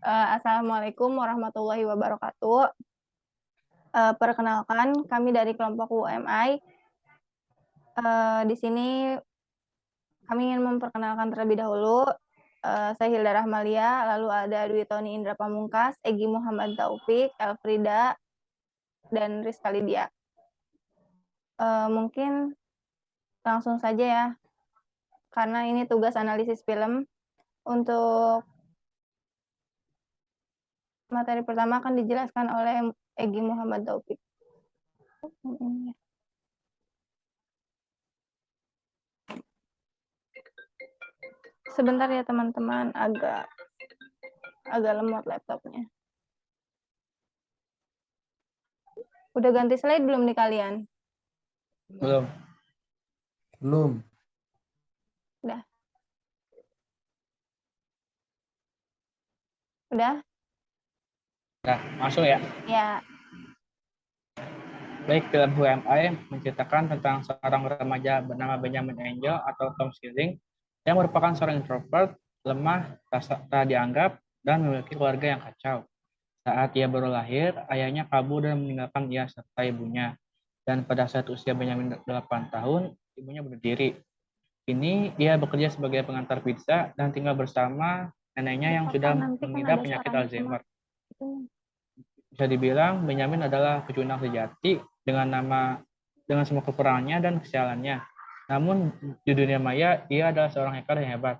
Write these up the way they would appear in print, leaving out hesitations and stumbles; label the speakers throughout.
Speaker 1: Assalamualaikum warahmatullahi wabarakatuh. Perkenalkan, kami dari kelompok UMI. Di sini kami ingin memperkenalkan terlebih dahulu. Saya Hilda Rahmalia, lalu ada Dwi Tony Indra Pamungkas, Egi Muhammad Taufik, Elfrida, dan Rizka Lydia. Mungkin langsung saja ya, karena ini tugas analisis film. Untuk materi pertama akan dijelaskan oleh Egi Muhammad Taufik. Sebentar ya teman-teman, agak lemot laptopnya. Udah ganti slide belum nih kalian?
Speaker 2: Belum.
Speaker 1: Udah. Udah?
Speaker 2: Nah, masuk ya.
Speaker 1: Ya.
Speaker 2: Baik, film UMI menceritakan tentang seorang remaja bernama Benjamin Angel atau Tom Schilling yang merupakan seorang introvert, lemah, tak dianggap, dan memiliki keluarga yang kacau. Saat ia baru lahir, ayahnya kabur dan meninggalkan ia serta ibunya. Dan pada saat usia Benjamin 8 tahun, ibunya bunuh diri. Kini dia bekerja sebagai pengantar pizza dan tinggal bersama neneknya yang sudah mengidap penyakit Alzheimer. Bisa dibilang Benjamin adalah pecundang sejati dengan semua kekurangannya dan kesialannya. Namun di dunia maya ia adalah seorang hacker yang hebat.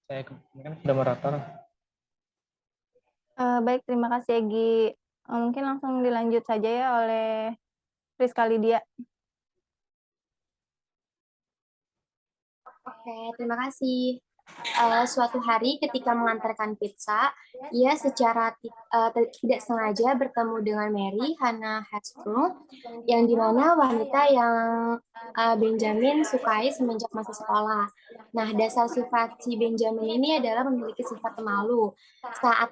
Speaker 2: Saya mungkin sudah moderator.
Speaker 1: Baik, terima kasih Egi. Mungkin langsung dilanjut saja ya oleh Rizka Lydia.
Speaker 3: Oke, terima kasih. Suatu hari ketika mengantarkan pizza, ia secara tidak sengaja bertemu dengan Mary Hannah Hasbro, yang dimana wanita yang Benjamin sukai semenjak masa sekolah. Nah, dasar sifat si Benjamin ini adalah memiliki sifat pemalu. Saat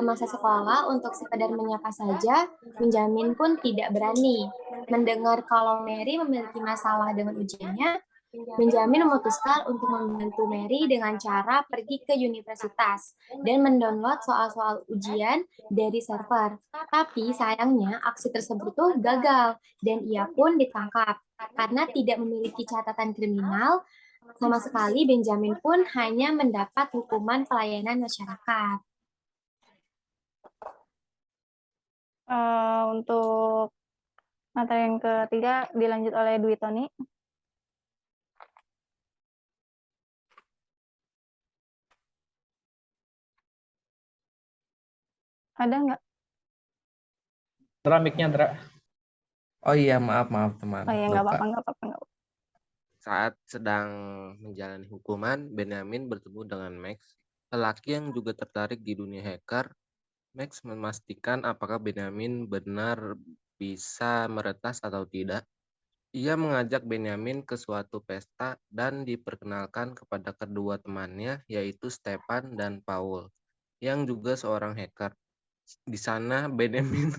Speaker 3: masa sekolah, untuk sekedar menyapa saja, Benjamin pun tidak berani. Mendengar kalau Mary memiliki masalah dengan ujiannya, Benjamin memutuskan untuk membantu Mary dengan cara pergi ke universitas dan mendownload soal-soal ujian dari server. Tapi sayangnya aksi tersebut tuh gagal dan ia pun ditangkap. Karena tidak memiliki catatan kriminal, sama sekali Benjamin pun hanya mendapat hukuman pelayanan masyarakat.
Speaker 1: Untuk materi yang ketiga dilanjut oleh Dwi Tony. Ada nggak?
Speaker 2: Dra, mic-nya, Dra.
Speaker 4: Oh iya, maaf teman.
Speaker 1: Oh iya, nggak apa-apa.
Speaker 4: Saat sedang menjalani hukuman, Benjamin bertemu dengan Max, lelaki yang juga tertarik di dunia hacker. Max memastikan apakah Benjamin benar bisa meretas atau tidak. Ia mengajak Benjamin ke suatu pesta dan diperkenalkan kepada kedua temannya, yaitu Stefan dan Paul, yang juga seorang hacker. Di sana Benjamin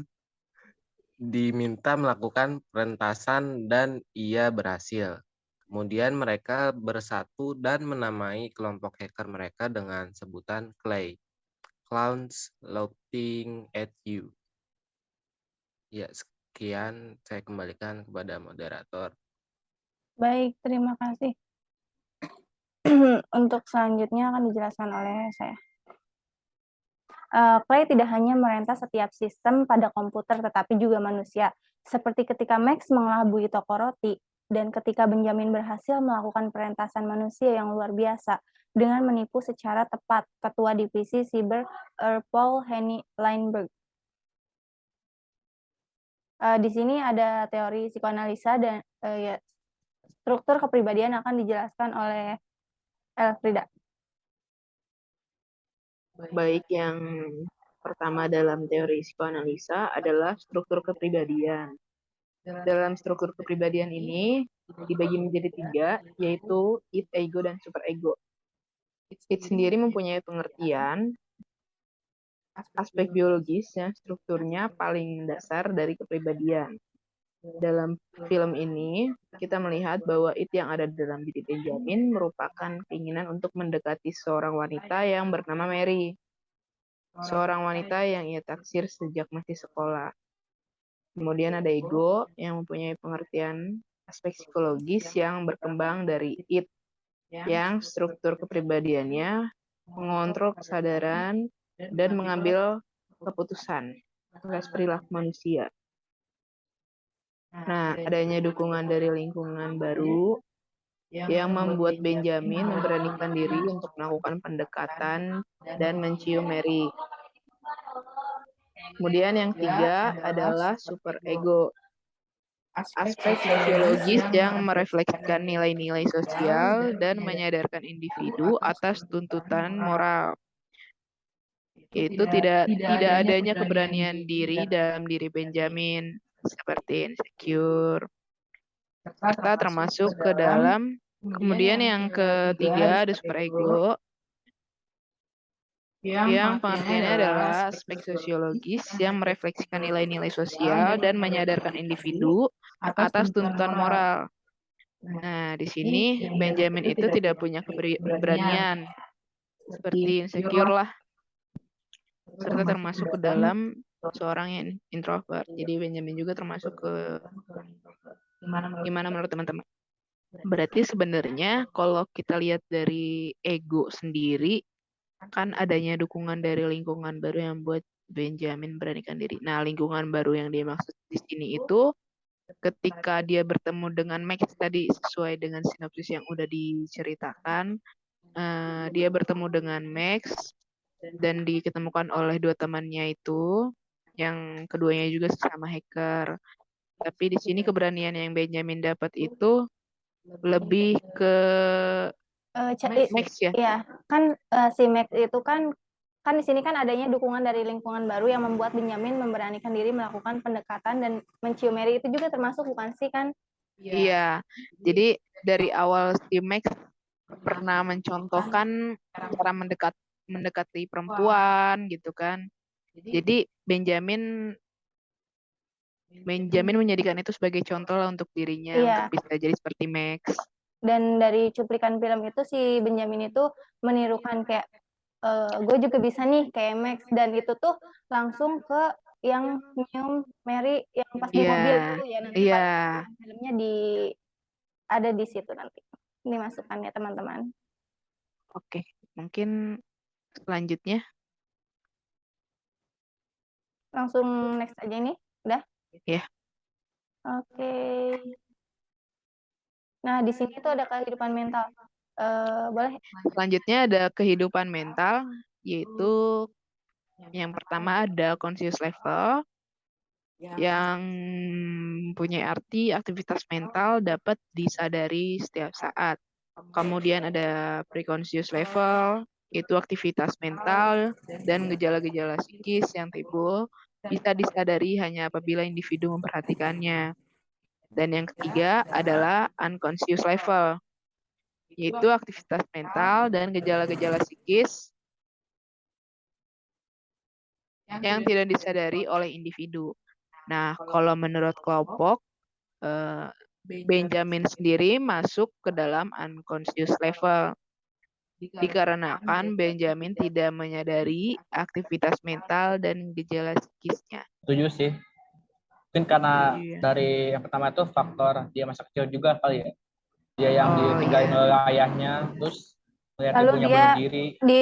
Speaker 4: diminta melakukan perentasan dan ia berhasil. Kemudian mereka bersatu dan menamai kelompok hacker mereka dengan sebutan Clay. Clowns Laughing at You. Ya, sekian saya kembalikan kepada moderator.
Speaker 1: Baik, terima kasih. Untuk selanjutnya akan dijelaskan oleh saya. Clay tidak hanya merentas setiap sistem pada komputer, tetapi juga manusia. Seperti ketika Max mengelabui toko roti, dan ketika Benjamin berhasil melakukan perentasan manusia yang luar biasa dengan menipu secara tepat ketua divisi siber Paul Henny Leinberg. Di sini ada teori psikoanalisa dan struktur kepribadian akan dijelaskan oleh Elfrida.
Speaker 5: Baik, yang pertama dalam teori psikoanalisa adalah struktur kepribadian. Dalam struktur kepribadian ini dibagi menjadi 3, yaitu id, ego, dan superego. Id sendiri mempunyai pengertian aspek biologis yang strukturnya paling dasar dari kepribadian. Dalam film ini, kita melihat bahwa id yang ada dalam diri Benjamin merupakan keinginan untuk mendekati seorang wanita yang bernama Mary. seorang wanita yang ia taksir sejak masih sekolah. Kemudian ada ego yang mempunyai pengertian aspek psikologis yang berkembang dari id, yang struktur kepribadiannya mengontrol kesadaran dan mengambil keputusan atas perilaku manusia. Nah, adanya dukungan dari lingkungan baru yang membuat Benjamin memberanikan diri untuk melakukan pendekatan dan mencium Mary. Kemudian yang ketiga adalah superego, aspek sosiologis yang merefleksikan nilai-nilai sosial dan menyadarkan individu atas tuntutan moral, yaitu tidak adanya keberanian diri dalam diri Benjamin, seperti insecure, serta termasuk ke dalam. Kemudian yang ketiga ada superego, yang pengertiannya adalah aspek sosiologis yang merefleksikan nilai-nilai sosial dan menyadarkan individu atas tuntutan moral. Nah, di sini Benjamin itu tidak punya keberanian, seperti insecure lah, serta termasuk ke dalam seorang yang introvert. Jadi Benjamin juga termasuk ke gimana menurut teman-teman? Berarti sebenarnya kalau kita lihat dari ego sendiri, kan adanya dukungan dari lingkungan baru yang buat Benjamin beranikan diri. Nah, lingkungan baru yang dimaksud di sini itu ketika dia bertemu dengan Max tadi, sesuai dengan sinopsis yang udah diceritakan, dia bertemu dengan Max dan diketemukan oleh dua temannya itu, yang keduanya juga sesama hacker. Tapi di sini keberanian yang Benjamin dapat itu lebih ke Max ya.
Speaker 1: Iya, kan si Max itu kan di sini kan adanya dukungan dari lingkungan baru yang membuat Benjamin memberanikan diri melakukan pendekatan dan mencium Mary, itu juga termasuk bukan sih kan?
Speaker 5: Iya, jadi dari awal si Max pernah mencontohkan cara mendekati perempuan gitu kan. Jadi Benjamin menjadikan itu sebagai contoh lah untuk dirinya,
Speaker 1: Iya.
Speaker 5: untuk bisa jadi seperti Max.
Speaker 1: Dan dari cuplikan film itu si Benjamin itu menirukan kayak gue juga bisa nih kayak Max, dan itu tuh langsung ke yang nyium Mary yang pas di mobil itu ya, nanti filmnya ada di situ nanti dimasukkan ya teman-teman.
Speaker 5: Oke, mungkin selanjutnya
Speaker 1: Langsung next aja nih, udah?
Speaker 5: ya.
Speaker 1: Oke. Nah, di sini tuh ada kehidupan mental. Boleh?
Speaker 5: Selanjutnya ada kehidupan mental, yaitu yang pertama ada conscious level, yang punya arti aktivitas mental dapat disadari setiap saat. Kemudian ada preconscious level, itu aktivitas mental dan gejala-gejala psikis yang timbul bisa disadari hanya apabila individu memperhatikannya. Dan yang ketiga adalah unconscious level, yaitu aktivitas mental dan gejala-gejala psikis yang tidak disadari oleh individu. Nah, kalau menurut kelompok, Benjamin sendiri masuk ke dalam unconscious level, dikarenakan Benjamin tidak menyadari aktivitas mental dan gejala psikisnya.
Speaker 2: Setuju sih. Mungkin karena dari yang pertama itu faktor dia masa kecil juga kali ya. Dia yang ditinggalin oleh ayahnya, terus melihat
Speaker 1: lalu
Speaker 2: ibunya
Speaker 1: dia
Speaker 2: bunuh diri.
Speaker 1: di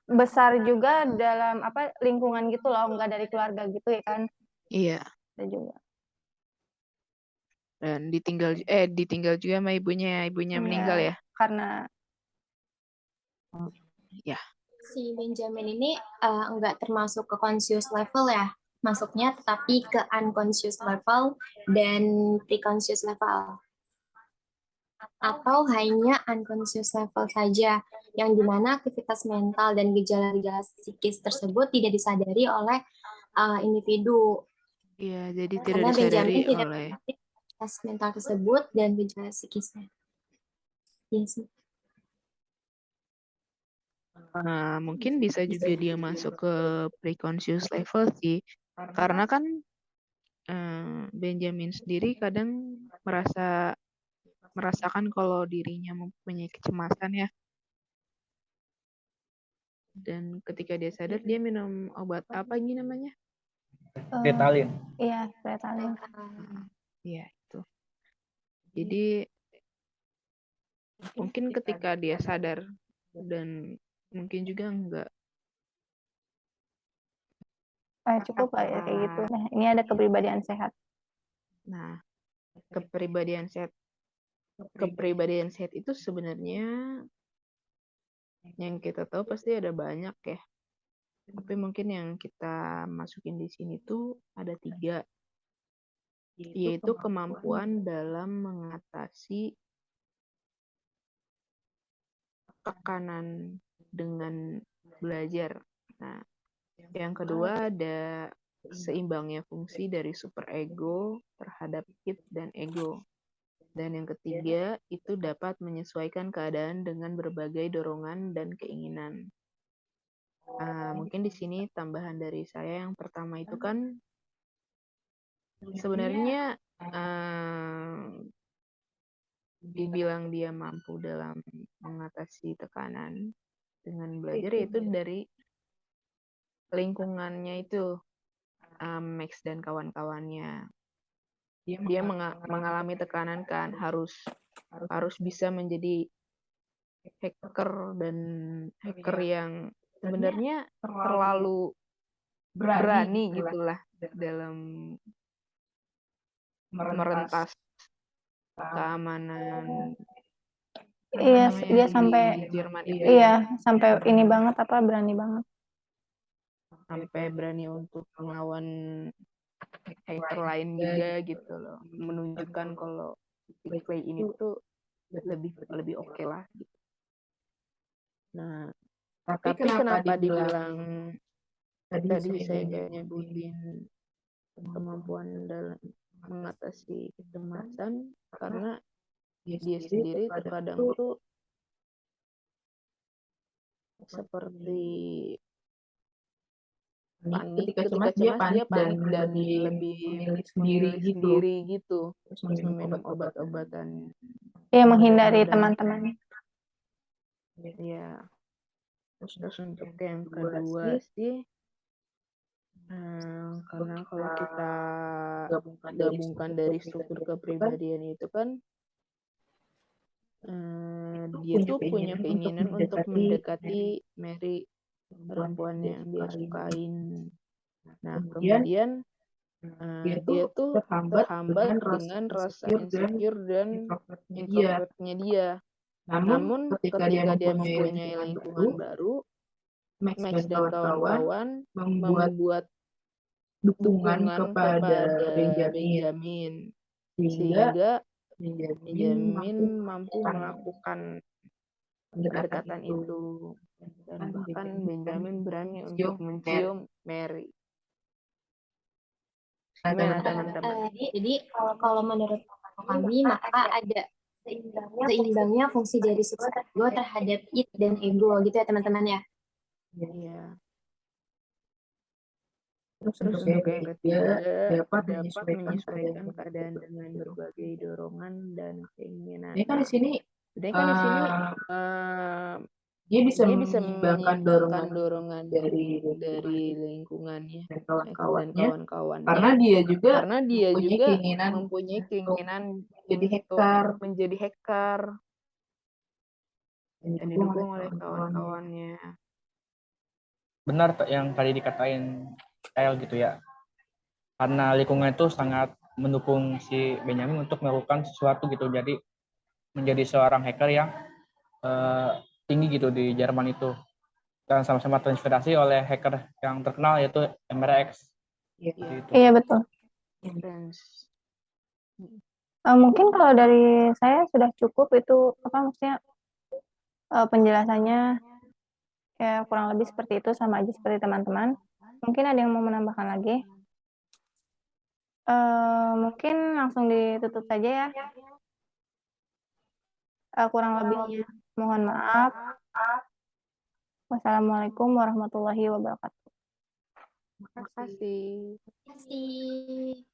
Speaker 1: besar juga dalam lingkungan gitu loh, nggak dari keluarga gitu ya kan?
Speaker 5: Iya.
Speaker 1: Ada juga.
Speaker 5: Dan ditinggal juga sama ibunya meninggal ya.
Speaker 1: Karena
Speaker 5: ya.
Speaker 3: Si Benjamin ini nggak termasuk ke conscious level ya, masuknya tetapi ke unconscious level dan preconscious level, atau hanya unconscious level saja, yang dimana aktivitas mental dan gejala-gejala psikis tersebut tidak disadari oleh individu.
Speaker 5: Iya, jadi tidak
Speaker 3: Karena
Speaker 5: disadari
Speaker 3: Benjamin tidak
Speaker 5: oleh
Speaker 3: aktivitas mental tersebut dan gejala psikisnya. Yes.
Speaker 5: Mungkin bisa juga dia masuk ke preconscious level sih, karena kan Benjamin sendiri kadang merasakan kalau dirinya mempunyai kecemasan ya. dan ketika dia sadar dia minum obat apa ini namanya?
Speaker 2: Ritalin.
Speaker 1: Iya, Ritalin.
Speaker 5: Iya, itu. Jadi mungkin ketika dia sadar dan mungkin juga enggak
Speaker 1: Cukup lah ya kayak gitu. Nah, ini ada kepribadian sehat.
Speaker 5: Nah, kepribadian sehat itu sebenarnya yang kita tahu pasti ada banyak ya. Tapi mungkin yang kita masukin di sini tuh ada 3, yaitu kemampuan dalam mengatasi tekanan dengan belajar. Nah, yang kedua ada seimbangnya fungsi dari superego terhadap id dan ego. Dan yang ketiga, itu dapat menyesuaikan keadaan dengan berbagai dorongan dan keinginan. Mungkin di sini tambahan dari saya yang pertama itu kan sebenarnya dibilang dia mampu dalam mengatasi tekanan dengan belajar yaitu dari lingkungannya itu, Max dan kawan-kawannya. Dia mengalami tekanan kan, harus bisa menjadi hacker dan hacker yang sebenarnya terlalu berani gitulah dalam merentas keamanan
Speaker 1: Iya, dia
Speaker 5: di
Speaker 1: sampai
Speaker 5: Jerman itu
Speaker 1: sampai ini banget berani banget.
Speaker 5: sampai berani untuk melawan hacker lain juga gitu loh, menunjukkan kalau si Clay ini tuh lebih oke lah gitu. Nah, tapi kenapa dibilang tadi saya nggak nyebutin kemampuan dalam mengatasi kecemasan karena dia sendiri terkadang tuh seperti panik. Ketika cemas dia panik dan lebih memilih sendiri gitu, terus meminum obat-obatan.
Speaker 1: Iya, menghindari teman-teman.
Speaker 5: Iya. Terus untuk yang kedua sih, karena kalau kita gabungkan dari struktur kepribadian itu kan, dia tuh punya keinginan untuk mendekati Mary, perempuan yang dia sukain. Nah, kemudian dia tuh terhambat dengan rasa insecure dan introvertnya dia. Namun ketika dia mempunyai lingkungan baru, Max dan kawan-kawan membuat dukungan kepada Benjamin sehingga Benjamin mampu melakukan pendekatan itu dan bahkan Benjamin berani untuk mencium Mary. Gimana teman-teman?
Speaker 3: Jadi kalau menurut kami maka ada seimbangnya fungsi dari superego terhadap id dan ego gitu ya teman-teman ya.
Speaker 5: Iya. Terus untuk yang ketiga dapat menyesuaikan keadaan dengan berbagai dorongan dan keinginan. Jadi kan di sini dia bisa menyeimbangkan dorongan dari lingkungannya dan kawan-kawannya. Karena dia juga mempunyai keinginan untuk menjadi hacker dan didukung oleh kawan-kawannya.
Speaker 2: Benar yang tadi dikatain El gitu ya. Karena lingkungan itu sangat mendukung si Benjamin untuk melakukan sesuatu gitu. Jadi menjadi seorang hacker yang tinggi gitu di Jerman itu. Dan sama-sama terinspirasi oleh hacker yang terkenal yaitu MRX.
Speaker 1: Iya, betul. Mungkin kalau dari saya sudah cukup itu maksudnya penjelasannya kayak kurang lebih seperti itu, sama aja seperti teman-teman. Mungkin ada yang mau menambahkan lagi? Mungkin langsung ditutup saja ya. Kurang lebihnya mohon maaf. Wassalamualaikum warahmatullahi wabarakatuh.
Speaker 5: Terima kasih.
Speaker 3: Terima kasih.